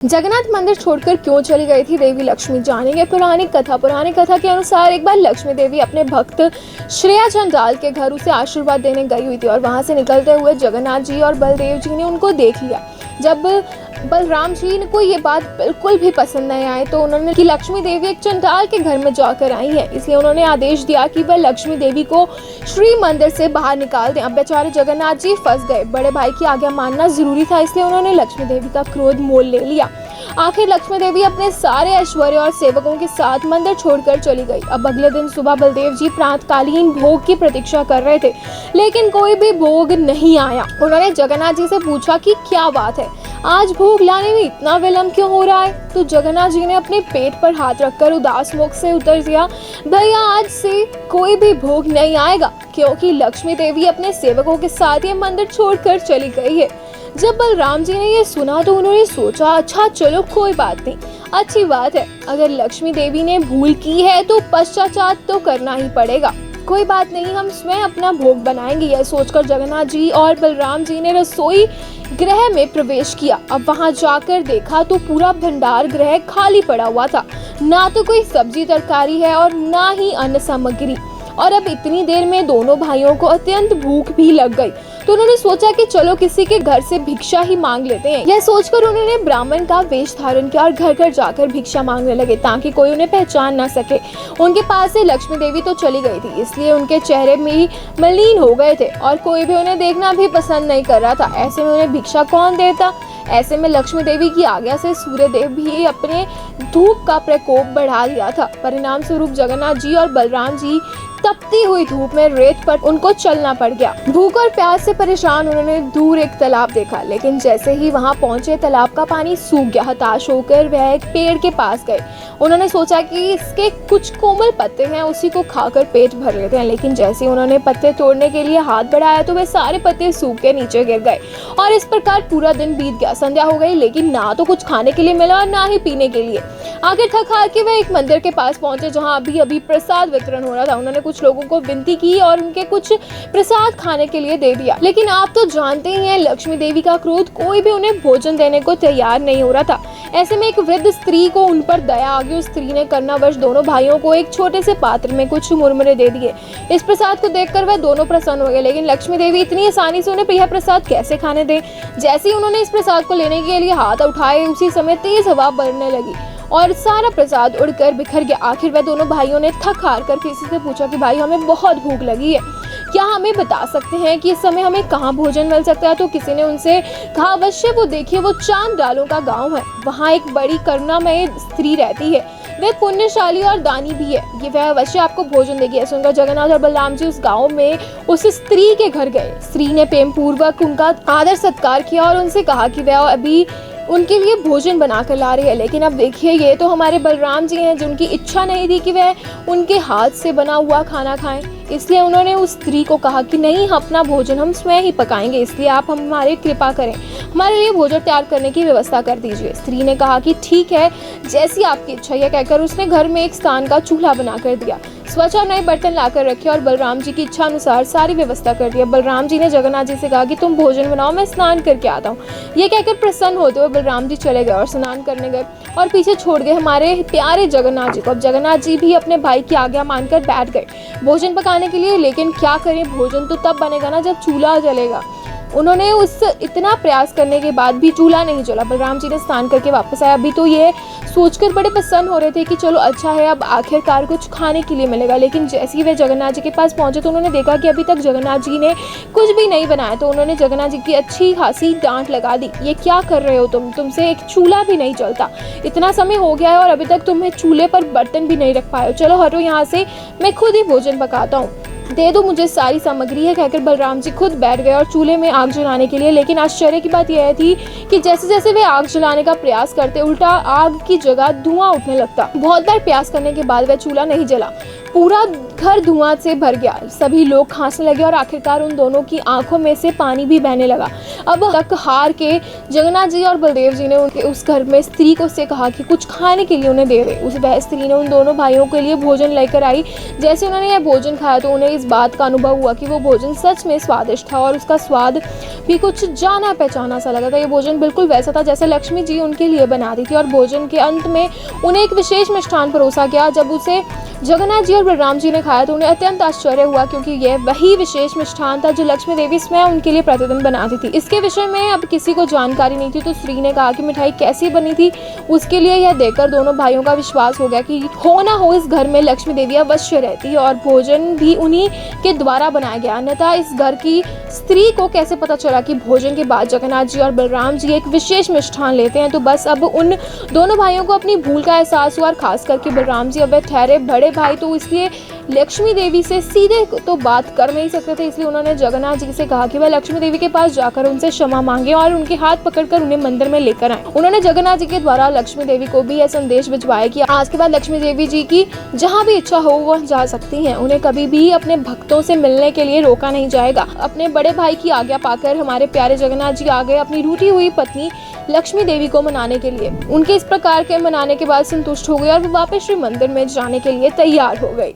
जगन्नाथ मंदिर छोड़कर क्यों चली गई थी देवी लक्ष्मी, जानेंगे पौराणिक कथा के अनुसार एक बार लक्ष्मी देवी अपने भक्त श्रेया चंडाल के घर उसे आशीर्वाद देने गई हुई थी और वहां से निकलते हुए जगन्नाथ जी और बलदेव जी ने उनको देख लिया। जब बलराम जी को ये बात बिल्कुल भी पसंद नहीं आई तो उन्होंने कि लक्ष्मी देवी एक चंडाल के घर में जाकर आई है, इसलिए उन्होंने आदेश दिया कि वह लक्ष्मी देवी को श्री मंदिर से बाहर निकाल दें। अब बेचारे जगन्नाथ जी फंस गए। बड़े भाई की आज्ञा मानना जरूरी था, इसलिए उन्होंने लक्ष्मी देवी का क्रोध मोल ले लिया। आखिर लक्ष्मी देवी अपने सारे ऐश्वर्य और सेवकों के साथ मंदिर छोड़कर चली गई। अब अगले दिन सुबह बलदेव जी प्रातकालीन भोग की प्रतीक्षा कर रहे थे, लेकिन कोई भी भोग नहीं आया। उन्होंने जगन्नाथ जी से पूछा कि क्या बात है, आज भोग लाने में इतना विलंब क्यों हो रहा है? तो जगन्नाथ जी ने अपने पेट पर हाथ रखकर उदास मुख से उत्तर दिया, भैया आज से कोई भी भोग नहीं आएगा, क्योंकि लक्ष्मी देवी अपने सेवकों के साथ ये मंदिर छोड़कर चली गई है। जब बलराम जी ने ये सुना तो उन्होंने सोचा, अच्छा चलो कोई बात नहीं, अच्छी बात है, अगर लक्ष्मी देवी ने भूल की है तो पश्चाताप तो करना ही पड़ेगा। कोई बात नहीं, हम स्वयं अपना भोग बनाएंगे। यह सोचकर जगन्नाथ जी और बलराम जी ने रसोई गृह में प्रवेश किया। अब वहां जाकर देखा तो पूरा भंडार गृह खाली पड़ा हुआ था, ना तो कोई सब्जी तरकारी है और ना ही अन्न सामग्री। और अब इतनी देर में दोनों भाइयों को अत्यंत भूख भी लग गई, तो उन्होंने सोचा कि चलो किसी के घर से भिक्षा ही मांग लेते हैं। यह सोचकर उन्होंने ब्राह्मण का वेश धारण किया और घर घर जाकर भिक्षा मांगने लगे, ताकि कोई उन्हें पहचान ना सके। उनके पास से लक्ष्मी देवी तो चली गई थी, इसलिए उनके चेहरे में मलिन हो गए थे और कोई भी उन्हें देखना भी पसंद नहीं कर रहा था। ऐसे में उन्हें भिक्षा कौन देता? ऐसे में लक्ष्मी देवी की आज्ञा से सूर्य देव भी अपने धूप का प्रकोप बढ़ा दिया था। परिणाम स्वरूप जगन्नाथ जी और बलराम जी तपती हुई धूप में रेत पर उनको चलना पड़ गया। भूख और प्यास से परेशान उन्होंने दूर एक तालाब देखा, लेकिन जैसे ही वहां पहुंचे तालाब का पानी सूख गया। हताश होकर वह एक पेड़ के पास गए। उन्होंने सोचा कि इसके कुछ कोमल पत्ते हैं, उसी को खाकर पेट भर लेते हैं, लेकिन जैसे ही उन्होंने पत्ते तोड़ने के लिए हाथ बढ़ाया तो वे सारे पत्ते सूख के नीचे गिर गए और इस प्रकार पूरा दिन बीत गया। संध्या हो गई, लेकिन ना तो कुछ खाने के लिए मिला और ना ही पीने के लिए। आखिर थक हार के वह एक मंदिर के पास पहुंचे, जहाँ अभी प्रसाद वितरण हो रहा था। उन्होंने कुछ लोगों को विनती की और उनके कुछ प्रसाद खाने के लिए दे दिया, लेकिन आप तो जानते ही हैं लक्ष्मी देवी का क्रोध, कोई भी उन्हें भोजन देने को तैयार नहीं हो रहा था। ऐसे में एक वृद्ध स्त्री को उन पर दया आ गई। उस स्त्री ने करनावश दोनों भाइयों को एक छोटे से पात्र में कुछ मुरमुरे दे दिए। इस प्रसाद को देखकर वह दोनों प्रसन्न हो गए, लेकिन लक्ष्मी देवी इतनी आसानी से उन्हें यह प्रसाद कैसे खाने दें? जैसे ही उन्होंने इस प्रसाद को लेने के लिए हाथ उठाए, उसी समय तेज हवा बरसने लगी और सारा प्रसाद उड़कर बिखर गया। आखिर वह दोनों भाइयों ने थक हार कर किसी से पूछा कि भाई हमें बहुत भूख लगी है, क्या हमें बता सकते हैं कि इस समय हमें कहाँ भोजन मिल सकता है? तो किसी ने उनसे कहा, अवश्य, वो देखिए वो चांद डालों का गांव है, वहाँ एक बड़ी करुणामय स्त्री रहती है, वह पुण्यशाली और दानी भी है, ये वह अवश्य आपको भोजन देगी। ऐसे सुनकर जगन्नाथ और बलराम जी उस गांव में उस स्त्री के घर गए। स्त्री ने प्रेम पूर्वक उनका आदर सत्कार किया और उनसे कहा कि वह अभी उनके लिए भोजन बना कर ला रही है, लेकिन अब देखिए ये तो हमारे बलराम जी हैं, जिनकी इच्छा नहीं थी कि वह उनके हाथ से बना हुआ खाना खाएं, इसलिए उन्होंने उस स्त्री को कहा कि नहीं, अपना भोजन हम स्वयं ही पकाएंगे, इसलिए आप हमारे कृपा करें, हमारे लिए भोजन तैयार करने की व्यवस्था कर दीजिए। स्त्री ने कहा कि ठीक है, जैसी आपकी इच्छा। यह कहकर उसने घर में एक स्थान का चूल्हा बना कर दिया, स्वच्छ और नए बर्तन लाकर रखे और बलराम जी की इच्छा अनुसार सारी व्यवस्था कर दिया। बलराम जी ने जगन्नाथ जी से कहा कि तुम भोजन बनाओ, मैं स्नान करके आता हूँ। ये कहकर प्रसन्न होते हुए बलराम जी चले गए और स्नान करने गए और पीछे छोड़ गए हमारे प्यारे जगन्नाथ जी को। अब जगन्नाथ जी भी अपने भाई की आज्ञा मानकर बैठ गए भोजन पकाने के लिए, लेकिन क्या करें, भोजन तो तब बनेगा ना जब चूल्हा जलेगा। उन्होंने उस इतना प्रयास करने के बाद भी चूल्हा नहीं जला। बलराम जी ने स्नान करके वापस आया। अभी तो ये सोचकर बड़े प्रसन्न हो रहे थे कि चलो अच्छा है, अब आखिरकार कुछ खाने के लिए मिलेगा, लेकिन जैसे ही वे जगन्नाथ जी के पास पहुंचे तो उन्होंने देखा कि अभी तक जगन्नाथ जी ने कुछ भी नहीं बनाया। तो उन्होंने जगन्नाथ जी की अच्छी खासी डांट लगा दी, ये क्या कर रहे हो तुमसे एक चूल्हा भी नहीं चलता, इतना समय हो गया है और अभी तक तुम्हें चूल्हे पर बर्तन भी नहीं रख पाए हो, चलो हटो यहाँ से, मैं खुद ही भोजन पकाता हूँ, दे दो मुझे सारी सामग्री है। कहकर बलराम जी खुद बैठ गए और चूल्हे में आग जलाने के लिए, लेकिन आश्चर्य की बात यह थी कि जैसे जैसे वे आग जलाने का प्रयास करते, उल्टा आग की जगह धुआं उठने लगता। बहुत बार प्रयास करने के बाद वह चूल्हा नहीं जला। पूरा घर धुआं से भर गया। सभी लोग खांसने लगे और आखिरकार उन दोनों की आंखों में से पानी भी बहने लगा। अब तक हार के जगन्नाथ जी और बलदेव जी ने उनके उस घर में स्त्री को से कहा कि कुछ खाने के लिए उन्हें दे दे। उस वह स्त्री ने उन दोनों भाइयों के लिए भोजन लेकर आई। जैसे उन्होंने यह भोजन खाया तो उन्हें इस बात का अनुभव हुआ कि वो भोजन सच में स्वादिष्ट था और उसका स्वाद भी कुछ जाना पहचाना सा लगा था। ये भोजन बिल्कुल वैसा था जैसे लक्ष्मी जी उनके लिए बनाती थी। और भोजन के अंत में उन्हें एक विशेष मिष्ठान परोसा गया। जब उसे जगन्नाथ जी और बलराम जी ने खाया तो उन्हें अत्यंत आश्चर्य हुआ, क्योंकि यह वही विशेष मिष्ठान था जो लक्ष्मी देवी स्वयं उनके लिए प्रतिदिन बनाती थी। इसके विषय में अब किसी को जानकारी नहीं थी, तो स्त्री ने कहा कि मिठाई कैसी बनी थी। उसके लिए यह देखकर दोनों भाइयों का विश्वास हो गया कि हो ना हो इस घर में लक्ष्मी देवी अवश्य रहती है और भोजन भी उन्हीं के द्वारा बनाया गया। अन्यथा इस घर की स्त्री को कैसे पता चला कि भोजन के बाद जगन्नाथ जी और बलराम जी एक विशेष मिष्ठान लेते हैं। तो बस अब उन दोनों भाइयों को अपनी भूल का एहसास हुआ और खास करके बलराम जी अब ठहरे बड़े भाई, तो इसलिए लक्ष्मी देवी से सीधे तो बात कर नहीं सकते थे। इसलिए उन्होंने जगन्नाथ जी से कहा कि वह लक्ष्मी देवी के पास जाकर उनसे क्षमा मांगे और उनके हाथ पकड़कर उन्हें मंदिर में लेकर आए। उन्होंने जगन्नाथ जी के द्वारा लक्ष्मी देवी को भी यह संदेश भिजवाया कि आज के बाद लक्ष्मी देवी जी की जहाँ भी इच्छा हो वह जा सकती हैं। उन्हें कभी भी अपने भक्तों से मिलने के लिए रोका नहीं जाएगा। अपने बड़े भाई की आज्ञा पाकर हमारे प्यारे जगन्नाथ जी आ गए अपनी रूठी हुई पत्नी लक्ष्मी देवी को मनाने के लिए। उनके इस प्रकार के मनाने के बाद संतुष्ट हो गए और वो वापस श्री मंदिर में जाने के लिए तैयार हो गई।